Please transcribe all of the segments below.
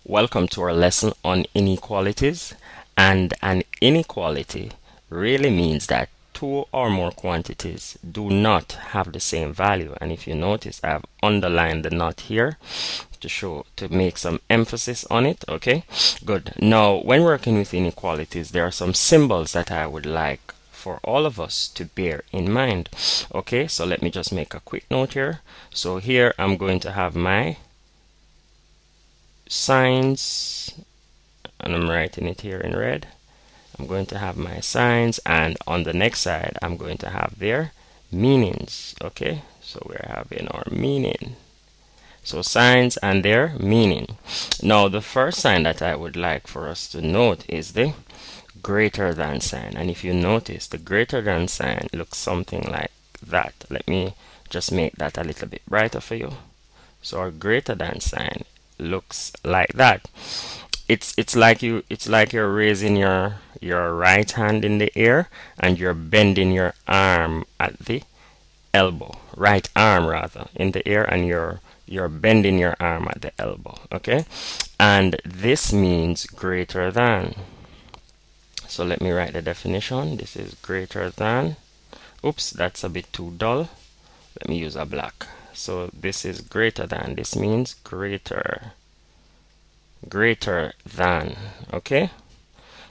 Welcome to our lesson on inequalities. And an inequality really means that two or more quantities do not have the same value. And if you notice, I have underlined the not here to make some emphasis on it. Okay, good. Now, when working with inequalities, there are some symbols that I would like for all of us to bear in mind. Okay, so let me just make a quick note here. So here I'm going to have my signs, and I'm writing it here in red. I'm going to have my signs, and on the next side I'm going to have their meanings. Okay, so we're having our meaning, so signs and their meaning. Now the first sign that I would like for us to note is the greater than sign. And if you notice, the greater than sign looks something like that. Let me just make that a little bit brighter for you. So our greater than sign looks like that. It's like you're raising your right hand in the air and you're bending your arm at the elbow, right arm rather, in the air, and you're bending your arm at the elbow. Okay, and this means greater than. So let me write the definition. This is greater than. Oops, that's a bit too dull. Let me use a black. So this is greater than. This means greater than. Okay,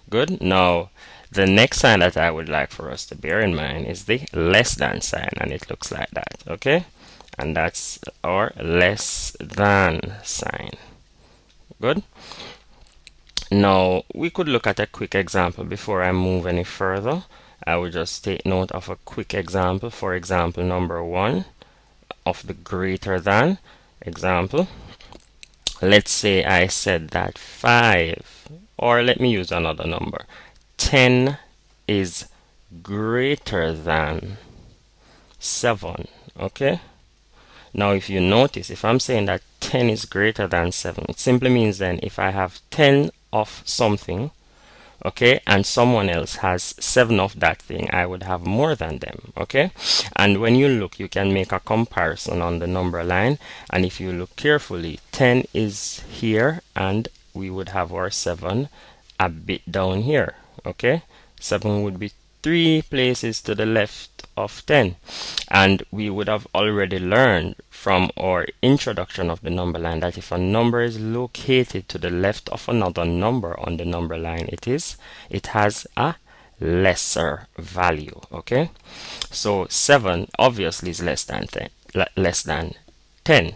good. Now the next sign that I would like for us to bear in mind is the less than sign, and it looks like that. Okay, and that's our less than sign. Good. Now we could look at a quick example before I move any further. I will just take note of a quick example. For example, number 1 of the greater than example. Let's say I said that 5, or let me use another number, 10 is greater than 7. Okay, now if you notice, if I'm saying that 10 is greater than 7, it simply means then if I have 10 of something, okay, and someone else has 7 of that thing, I would have more than them. Okay, and when you look, you can make a comparison on the number line, and if you look carefully, 10 is here and we would have our 7 a bit down here. Okay, 7 would be 3 places to the left of 10, and we would have already learned from our introduction of the number line that if a number is located to the left of another number on the number line, it has a lesser value. Okay, so 7 obviously is less than 10,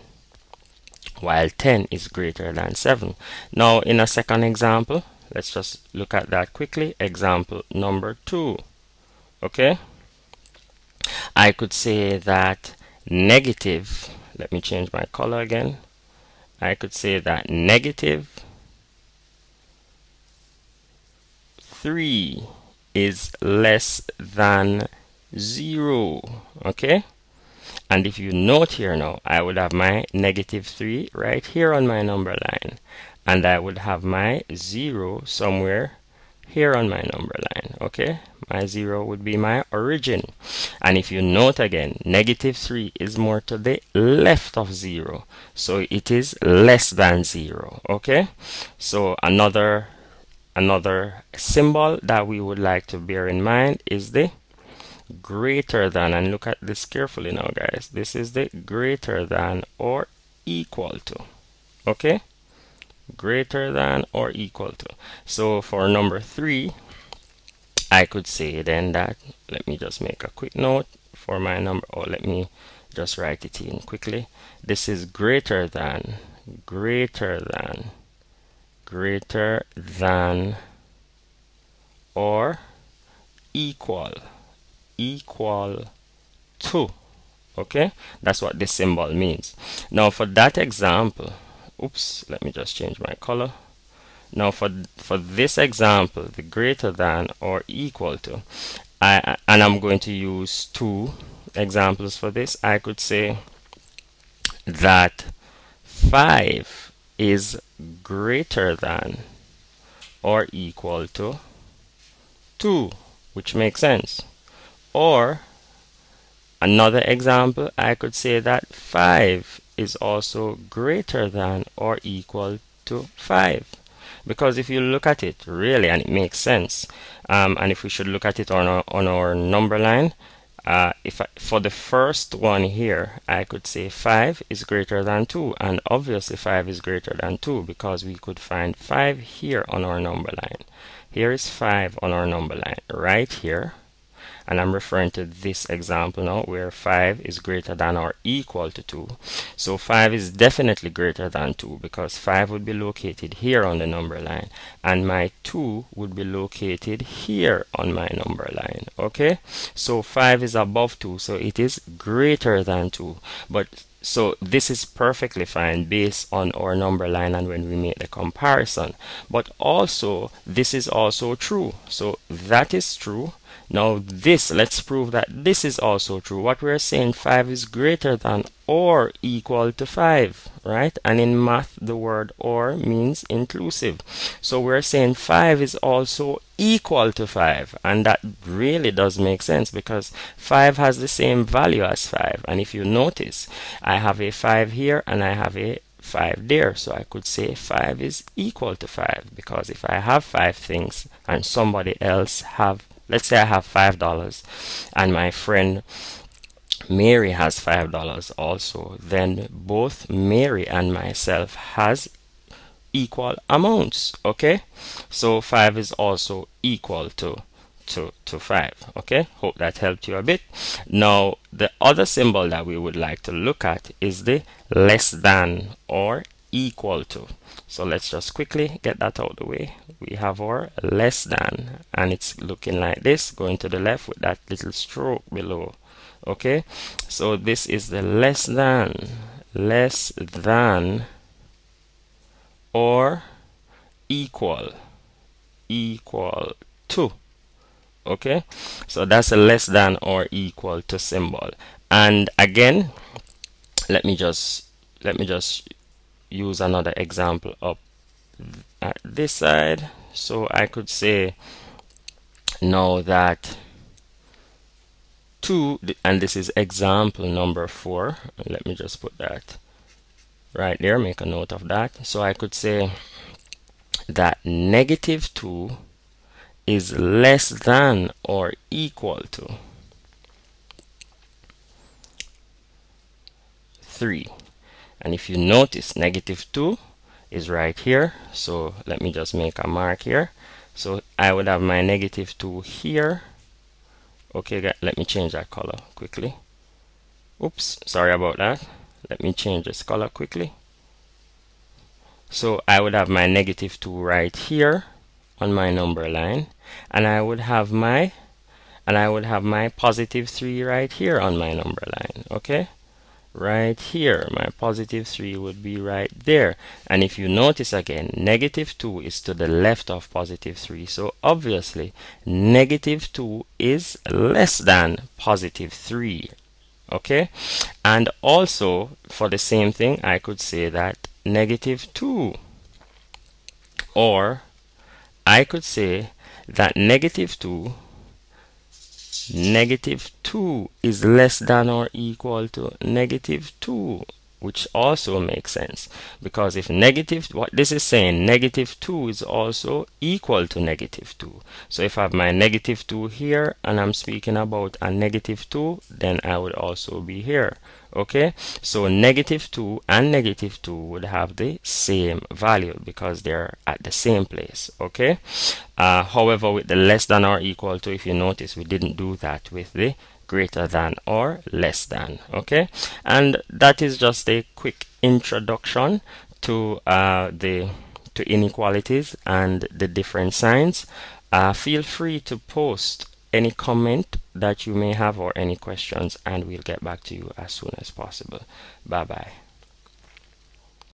while 10 is greater than 7. Now in a second example, let's just look at that quickly. Example number 2. Okay, I could say that negative, let me change my color again. I could say that negative 3 is less than 0. Okay, and if you note here now, I would have my negative 3 right here on my number line, and I would have my 0 somewhere here on my number line. Okay, my 0 would be my origin, and if you note again, negative 3 is more to the left of 0, so it is less than 0. Okay, so another symbol that we would like to bear in mind is the greater than, and look at this carefully now, guys. This is the greater than or equal to. Okay, greater than or equal to. So for number 3, I could say then that, let me just make a quick note for my number, or let me just write it in quickly. This is greater than or equal to. Okay, that's what this symbol means. Now for that example, oops, let me just change my color. Now for this example, the greater than or equal to, and I'm going to use 2 examples for this. I could say that 5 is greater than or equal to 2, which makes sense. Or another example, I could say that 5 is also greater than or equal to 5. Because if you look at it really, and it makes sense, and if we should look at it on our number line, for the first one here, I could say 5 is greater than 2, and obviously 5 is greater than 2 because we could find 5 here on our number line. Here is 5 on our number line right here, and I'm referring to this example now where 5 is greater than or equal to 2. So 5 is definitely greater than 2 because 5 would be located here on the number line, and my 2 would be located here on my number line. Okay, so 5 is above 2, so it is greater than 2. But so this is perfectly fine based on our number line and when we make the comparison. But also this is also true, so that is true. Now this, let's prove that this is also true. What we're saying, 5 is greater than or equal to 5, right? And in math, the word or means inclusive. So we're saying 5 is also equal to 5. And that really does make sense because 5 has the same value as 5. And if you notice, I have a 5 here and I have a 5 there, so I could say 5 is equal to 5 because if I have 5 things and somebody else have, let's say I have $5 and my friend Mary has $5 also, then both Mary and myself has equal amounts. Okay, so 5 is also equal to 5. Okay, hope that helped you a bit. Now the other symbol that we would like to look at is the less than or equal to. So let's just quickly get that out of the way. We have our less than, and it's looking like this, going to the left with that little stroke below. Okay, so this is the less than or equal to. Okay, so that's a less than or equal to symbol. And again, let me just use another example up at this side. So I could say now that 2, and this is example number 4. Let me just put that right there, make a note of that. So I could say that negative 2 is less than or equal to 3. And if you notice, negative 2 is right here. So let me just make a mark here. So I would have my negative 2 here. Okay, let me change that color quickly. Oops, sorry about that. Let me change this color quickly. So I would have my negative 2 right here on my number line, and I would have my positive 3 right here on my number line. Okay, right here my positive 3 would be right there. And if you notice again, negative 2 is to the left of positive 3, so obviously negative 2 is less than positive 3. Okay, and also for the same thing I could say that negative 2, or I could say that negative 2 is less than or equal to negative 2, which also makes sense because if negative, what this is saying, negative 2 is also equal to negative 2. So if I have my negative 2 here and I'm speaking about a negative 2, then I would also be here. Okay, so negative 2 and negative 2 would have the same value because they're at the same place. Okay, however, with the less than or equal to, if you notice, we didn't do that with the greater than or less than. Okay, and that is just a quick introduction to inequalities and the different signs. Feel free to post any comment that you may have or any questions, and we'll get back to you as soon as possible. Bye bye.